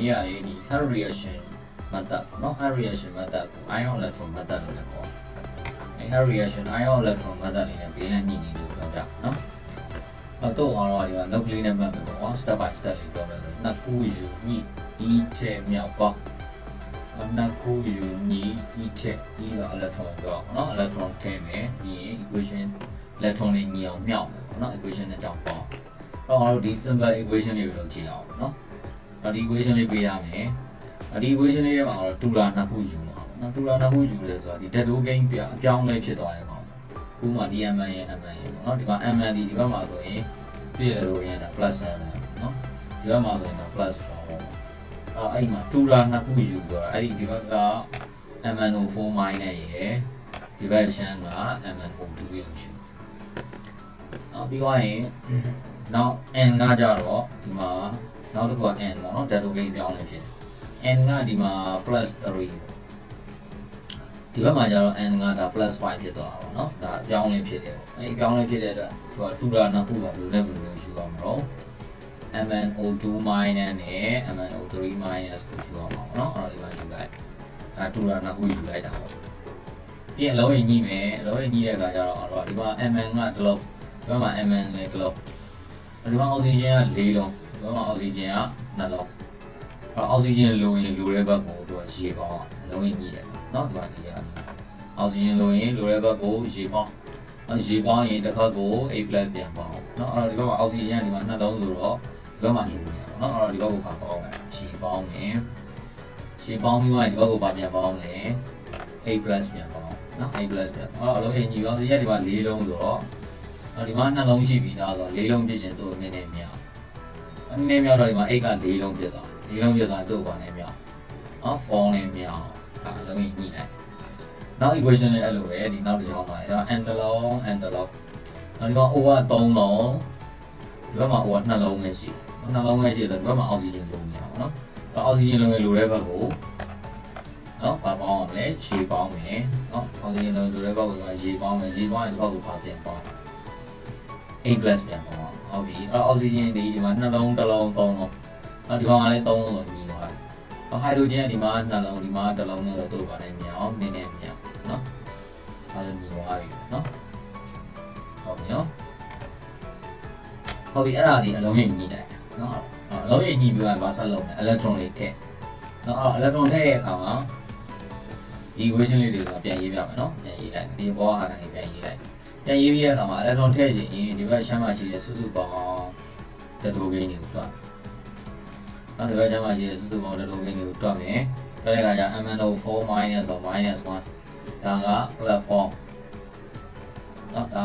နေ့ကလေဒီ head reaction method เนาะ head reaction method ကို ion electron method လို့လည်းခေါ်တယ် head reaction ion electron method လေးနဲ့ဘေးလမ်းညှိနေလို့ပြောပြနော်တော့ကတော့ဒီက note ကလေးနဲ့မှတ်မယ်ပေါ့ step by step လေးပြောမယ်ဆိုနှစ်ခုယူပြီးဒီချက်မြောက်ပေါ့နှစ်ခုယူပြီးဒီချက်ဒီက electron ပြောเนาะ electron ထည့်မယ်ပြီးရင် equation electron လေးညီအောင်မြောက်မယ်ပေါ့เนาะ equation နဲ့ကြောင်းပေါ့တော့ကျွန်တော်တို့ဒီ simple equation လေးကိုလုပ်ကြည့်အောင်เนาะတော့ဒီ equation လေးပေးရမယ်ဒီ equation လေးမှာတော့တူလာနှစ်ခုယူမှာနော်တူလာနှစ်ခုယူလဲဆိုတော့ဒီ dead gain အပြောင်းလဲဖြစ်သွားတယ်ကောင်ဥပမာ di mn ရဲ့ mn ရဲ့ပေါ့နော်ဒီမှာ mn ဒီဘက်မှာဆိုရင်ပြည့်ရလို့ရင်ဒါ plus 7နော်ဒီဘက်မှာဆိုရင်တော့ plus 4ပေါ့အဲ့ဒီမှာတူလာနှစ်ခုယူတော့အဲ့ဒီဘက်က MnO4 minus ရဲ့ဒီဘက်ရှမ်းက MnO2 ရဲ့ယူနောက်ပြီးသွားရင်နောက် n ကကြတော့ဒီမှာနောက်တစ်ခုက n ပေါ့နော် dead gain ပြောင်းလဲဖြစ်တယ်n ကဒီမှာ plus 3ဒီဘက်မှာကျတော့ n ကဒါ plus 5ဖြစ်သွားတာပေါ့နော်ဒါအပြောင်းလဲဖြစ်တယ်ပေါ့အဲဒီအပြောင်းလဲဖြစ်တဲ့အတွက်သူကတူတာနှစ်ခုကဘယ်လိုလဲယူရမှာတော့ MnO2 minus နဲ့ MnO3 minus ကိုယူရမှာပေါ့နော်အဲ့ဒါဒီမှာယူလိုက်ဒါတူတာနှစ်ခုယူလိုက်တာပေါ့ပြီးရင်အလုံးရင်ညှိမယ်အလုံးရင်ညှိတဲ့အခါကျတော့ဒီမှာ Mn ကဒီလောက်ဒီဘက်မှာ Mn လည်းဒီလောက်ဒီမှာအောက်ဆီဂျင်က4လုံးဒီဘက်မှာအောက်ဆီဂျင်က2လုံးအောက်ဆီဂျင်လိုရင်လိုတဲ့ဘက်ကိုသူကရေပေါင်းအလုံးရင်ညှိတယ်နော်ဒီမှာဒီအောက်ဆီဂျင်လိုရင်လိုတဲ့ဘက်ကိုရေပေါင်းရေပေါင်းရင်တစ်ခါကို A+ ပြန်ပေါင်းနော်အဲ့တော့ဒီဘက်မှာအောက်ဆီဂျင်ကဒီမှာ2လုံးဆိုတော့ဒီဘက်မှာလိုနေတယ်နော်အဲ့တော့ဒီဘက်ကိုပါပေါင်းမယ်ရေပေါင်းမယ်ရေပေါင်းပြီးမှဒီဘက်ကိုပါပြန်ပေါင်းမယ် A+ ပြန်ပေါင်းနော် A+ ပြန်အဲ့တော့အလုံးရင်ညှိအောက်ဆီဂျင်ကဒီမှာ4လုံးဆိုတော့ဒီမှာ2လုံးရှိပြီးသားဆိုတော့4လုံးပြည့်ရှင်သူ့နည်းနည်းမြောက်တော့ဒီမှာ A က4လုံးပြည့်သွား4လုံးပြည့်သွားသူ့ဘာနဲ့မြောက်နော်4နဲ့မြောက်အလုံးကြီးညှိလိုက်နောက် equation လေးအဲ့လိုပဲဒီနောက်တစ်ချောင်းမှာအဲ့တော့ n တစ်လုံး n တစ်လုံးနောက်ဒီမှာ O က3လုံးဒီဘက်မှာ O က2လုံးပဲရှိ2လုံးပဲရှိတယ်ဒီဘက်မှာ oxygen လုံးနေတာပေါ့နော်အဲ့ oxygen လုံးရဲ့လိုတဲ့ဘက်ကိုနော်ပါပေါင်းအောင်လေရေပေါင်းမယ်နော် oxygen လုံးလိုတဲ့ဘက်ကိုရေပေါင်းမယ်ရေပေါင်းရင်ဒီဘက်ကိုပါပြန်ပေါင်းA+ ပြန်ပေါင်းဟုတ်ပြီအဲ့ oxygen ဒီမှာ2လုံး1လုံး3လုံးနောက်ဒီကောင်ကလည်း3လုံးလို့ညီသွားတယ်ဟိုက်ဒရိုဂျင်ကဒီမှာ2လုံးဒီမှာ1လုံးနဲ့တော့ပါနေမြောက်နည်းနည်းမြောက်နော်အဲဒါညီသွားပြီနော်ဟုတ်ပြီနော်ဟုတ်ပြီအဲ့ဒါဒီအလုံးကြီးညီတယ်နော်အလုံးကြီးညီပြီးတော့ဗာဆက်လုံးတယ် electron လေးထည့်နော်အဲ့ electron ထည့်တဲ့အခါမှာဒီ equation လေးတွေကပြန်ရေးပြမယ်နော်ပြန်ရေးလိုက်ဒီဘောအားကနေပြန်ရေးလိုက်ပြန်ရေးပြီးတဲ့အခါမှာ electron ထည့်ချင်ရင်ဒီဘက်ရှမ်းမှာရှိတဲ့စုစုပေါင်းတတိုးကိန်းတွေကိုတွက်နောက်ဒီဘက်ကျမှရှိတဲ့စုစုပေါင်းတတိုးကိန်းတွေကိုတွက်မယ်တွက်တဲ့အခါကျ MnO4 minus ဆို minus 1ဒါက plus 4နော်ဒါ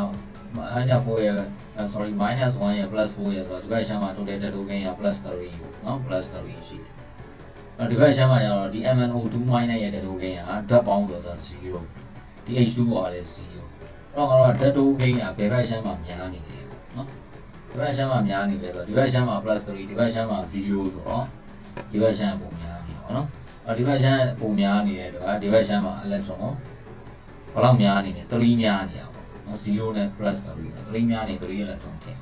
minus 4ရဲ့sorry minus 1ရဲ့ plus 4ရဲ့ဆိုတော့ဒီဘက်ရှမ်းမှာ total တတိုးကိန်းက plus 3နော် plus 3ရှိတယ်နောက်ဒီဘက်ရှမ်းမှာကျတော့ဒီ MnO2 minus ရဲ့တတိုးကိန်းကဓာတ်ပေါင်းဆိုတော့0ဒီ H2O ကလည်း0တော့ဓာတ်တိုးကိန်းကဘယ်ဘက်ရှမ်းမှာများနေတယ်နော်ဒီဘက်ရှမ်းမှာများနေတယ်ဆိုတော့ဒီဘက်ရှမ်းမှာ plus 3ဒီဘက်ရှမ်းမှာ0ဆိုတော့ဒီဘက်ရှမ်းပုံများနေပါတော့ဒီဘက်ရှမ်းပုံများနေတဲ့တော့ဒီဘက်ရှမ်းမှာ electron ဘယ်လောက်များနေလဲ3များနေရပါတော့0နဲ့ plus 3များနေ3 electron ထည့်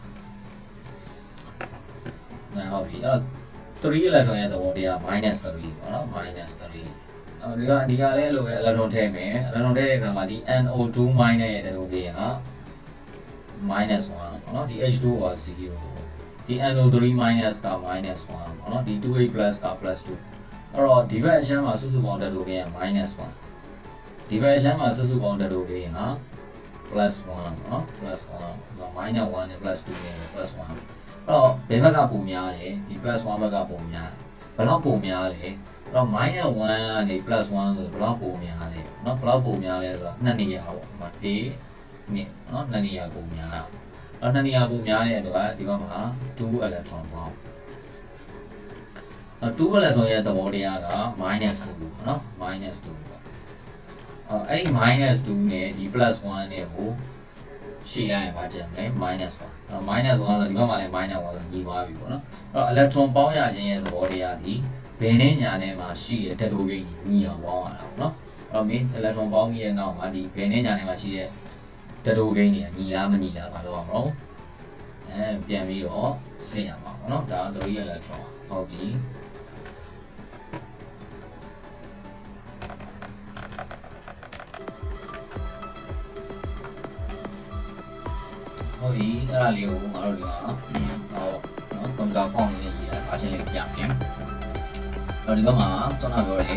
ဟုတ်ပြီအဲ့တော့3 electron ရဲ့သဘောတရား minus 3ပေါ့နော် minus 3ဒီကလည်းအဲ့လိုပဲ electron ထည့်မယ် electron ထည့်တဲ့အခါမှာဒီ NO2 minus ရဲ့တတိုးကိန်းက minus 1ပေါ့နော်ဒီ H2 က0ဒီ NO3 minus က minus 1ပေါ့နော်ဒီ 2H plus က plus 2အဲ့တော့ဒီဘက်အရှမ်းမှာစုစုပေါင်းတတိုးကိန်းက minus 1ဒီဘက်အရှမ်းမှာစုစုပေါင်းတတိုးကိန်းက plus 1ပေါ့နော် plus 1 minus 1နဲ့ plus 2နဲ့ plus 1အဲ့တော့ဘယ်ဘက်ကပုံများလဲဒီ plus 1ဘက်ကပုံများဘယ်လောက်ပုံများလဲအဲ့တော့ minus 1ကနေ plus 1ဆိုဘယ်လောက်ပုံများလဲเนาะဘယ်လောက်ပုံများလဲဆိုတော့2နေရာပေါ့ဒီနှစ်เนาะ2နေရာပုံများတာအဲ့2နေရာပုံများတဲ့အတွက်ဒီဘက်မှာ2 electron ပေါ့2 electron ရဲ့သဘောတရားက minus 2ပေါ့เนาะ minus 2ပေါ့အဲ့ဒီ minus 2နဲ့ဒီ plus 1နဲ့ကိုရှင်းရရင်ဘာကျန်မလဲ minus 1အဲ့တော့ minus 1ဆိုဒီဘက်မှာလည်း minus 1ဆိုညီသွားပြီပေါ့เนาะအဲ့တော့ electron ပေါင်းရခြင်းရဲ့သဘောတရားဒီဘယ်နဲ့ညာနဲ့မှာရှိတဲ့ဓာတ်တိုးကိန်းညီအောင်ပေါင်းရတာပေါ့နော်အဲ့တော့ main electron ပေါင်းပြီးတဲ့နောက်မှာဒီဘယ်နဲ့ညာနဲ့မှာရှိတဲ့ဓာတ်တိုးကိန်းတွေကညီလားမညီလားမလို့အောင်နော်ပြန်ပြီးတော့စစ်ရမှာပေါ့နော်ဒါ3 electron ဟုတ်ပြီ အဲ့ဒါလေးကိုငါတို့ဒီမှာဟောနော်ကွန်ပျူတာဖောင်းလေးရေးတာအချင်းလေးပြမယ်အဲ့ဒီဘက်မှာစောနာပြောတယ်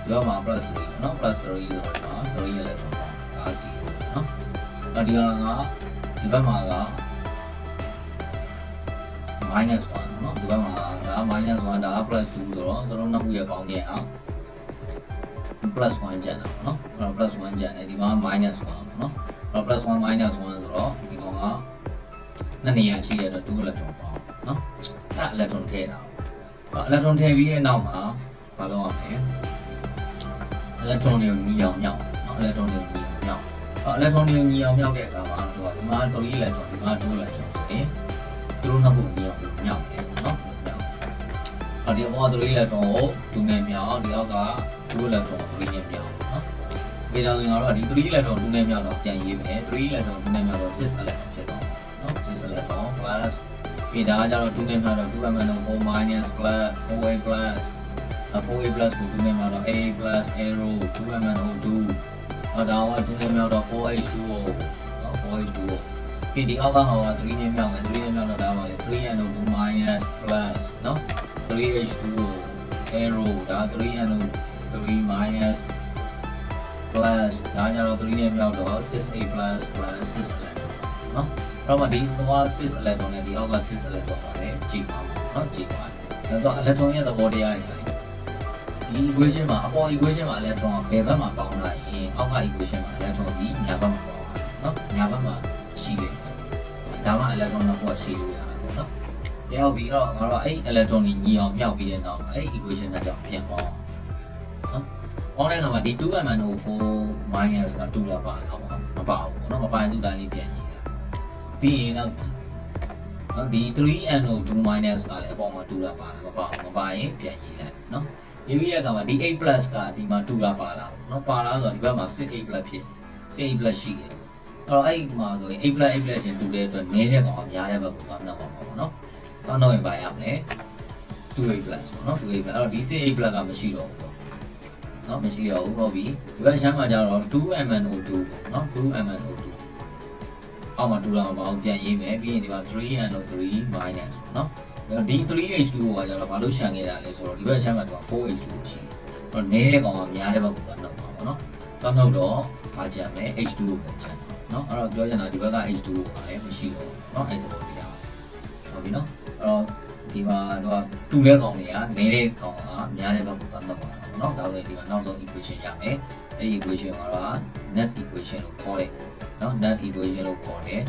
ဒီဘက်မှာ plus 3နော် plus 3ဆိုတော့ဒီမှာ3ရဲ့ electron ပါဒါ0နော်အဲ့ဒီကဒီဘက်မှာက minus 1နော်ဒီဘက်မှာဒါ minus 1ဒါ plus 2ဆိုတော့တို့နှစ်ခုရဲ့ပေါင်းခြင်းအောင် plus 1ကျန်တာပေါ့နော်အဲ့တော့ plus 1ကျန်တယ်ဒီမှာ minus 1ပေါ့နော်အဲ့တော့ plus 1 minus 1ဆိုတော့ဒီကောင်ကနှစ်နေရာရှိတဲ့အတွက်2 electron ပေါ့နော်အဲ့ electron ထည့်တာပေါ့ electron ထည့်ပြီးတဲ့နောက်မှာဘာလုပ်ရမလဲ electron တွေကိုညီအောင်မြောက်နော် electron တွေကိုညီအောင်မြောက်အဲ့ electron တွေကိုညီအောင်မြောက်တဲ့အခါမှာတို့ကဒီမှာ3 electron ဒီမှာ2 electron ဆိုရင်သူတို့နှစ်ခုညီအောင်မြောက်တယ်နော်အဲ့ဒီဘော3 electron ကို2နဲ့မြောက်ဒီအောက်က2 electron ကို3နဲ့မြောက်နော်ဒီတော့ငါတို့ကဒီ3 electron 2နဲ့မြောက်တော့ပြန်ရေးမယ်3 electron 2နဲ့မြောက်တော့6 electron ဖြစ်သွားတယ်နော်6 electron plus ပြီးဒါကြတော့2နဲ့မြောက်တော့ 2m4 minus plus 4a plus 4a plus ကို2နဲ့မြောက်တော့ a plus arrow 2m2 ဒါက2နဲ့မြောက်တော့ 4h2o နော် 4h2o ပြီးဒီအောက်ကဟောက3နဲ့မြောက်မယ်3နဲ့မြောက်တော့ဒါပါလေ 3n2 minus plus နော် 3h2o arrow ဒါ 3n3 minus plus ဒါကြတော့3နဲ့မြောက်တော့ 6a plus 6 electron နော်အဲ့တော့ဒီဟိုက6 electron နဲ့ဒီအောက်က6 electron ပါလေကြည့်ပါမယ်နော်ကြည့်ပါမယ်ဒါတော့ electron ရဲ့သဘောတရားတွေဒီ equation မှာအပေါ် equation မှာ electron ကဘယ်ဘက်မှာပေါင်းလိုက်ရင်အောက်က equation မှာ electron ဒီညာဘက်မှာပေါင်းတာနော်ညာဘက်မှာရှိတယ်ဒါမှ electron ကရှိလို့ရတယ်နော်ရောက်ပြီးတော့ငါတို့အဲ့ electron ကြီးညီအောင်မြောက်ပြီးတဲ့နောက်အဲ့ equation နဲ့ကြောင့်ပြန်ပေါင်းနော်ပေါင်းတဲ့အခါမှာဒီ 2m4 minus က2လာပါတော့မပါဘူးနော်မပါရင်သူ့တိုင်းလေးပြန်ရေးတာပြီးရင်တော့ဒီ 3n2 minus ကလည်းအပေါ်မှာ2လာပါမပါဘူးမပါရင်ပြန်ရေးလိုက်နော်ရေးပြီးတဲ့အခါမှာဒီ8 plus ကဒီမှာ2လာပါလာနော်ပါလာဆိုတော့ဒီဘက်မှာ6 plus ဖြစ်6 plus ရှိတယ်အဲ့တော့အဲ့မှာဆိုရင်8 plus ချင်းတူတဲ့အတွက်နည်းတဲ့ကောင်ကများတဲ့ဘက်ကိုသွားနောက်ပါပေါ့နော်။သွားနောက်ရင်ပါရမလဲ2 plus ပေါ့နော်2 plus အဲ့တော့ဒီ6 plus ကမရှိတော့ဘူးပေါ့။နော်မရှိတော့ဘူးဟုတ်ပြီ။ဒီဘက်ရှမ်းမှာကျတော့ 2mno2 ပေါ့နော် 2mno2 အောက်မှာ2လာမှာပေါ့ပြန်ရေးမယ်ပြီးရင်ဒီမှာ 3no3 minus ပေါ့နော်။အဲ့တော့ဒီ 3h2 ကကျတော့ဘာလို့ရှမ်းခဲ့တာလဲဆိုတော့ဒီဘက်ရှမ်းမှာတော့ 4h2 ရှိတယ်။အဲ့တော့နည်းတဲ့ကောင်ကများတဲ့ဘက်ကိုသွားနောက်ပါပေါ့နော်။သွားနောက်တော့ဘာကျန်မလဲ h2 ကိုပဲကျန်နော်အဲ့တော့ပြောချင်တာဒီဘက်က h2 ကလည်းမရှိတော့ဘူးเนาะအဲ့ဒါပေါ့ပြရအောင်ဟုတ်ပြီเนาะအဲ့တော့ဒီမှာတော့တူတဲ့ကောင်တွေကနေတဲ့ကောင်ကများတဲ့ဘက်ကိုသွားတော့ပါเนาะဒါဆိုရင်ဒီမှာနောက်ဆုံး equation ရမယ်အဲ့ဒီ equation ကတော့ net equation လို့ခေါ်တယ်เนาะ net equation လို့ခေါ်တယ်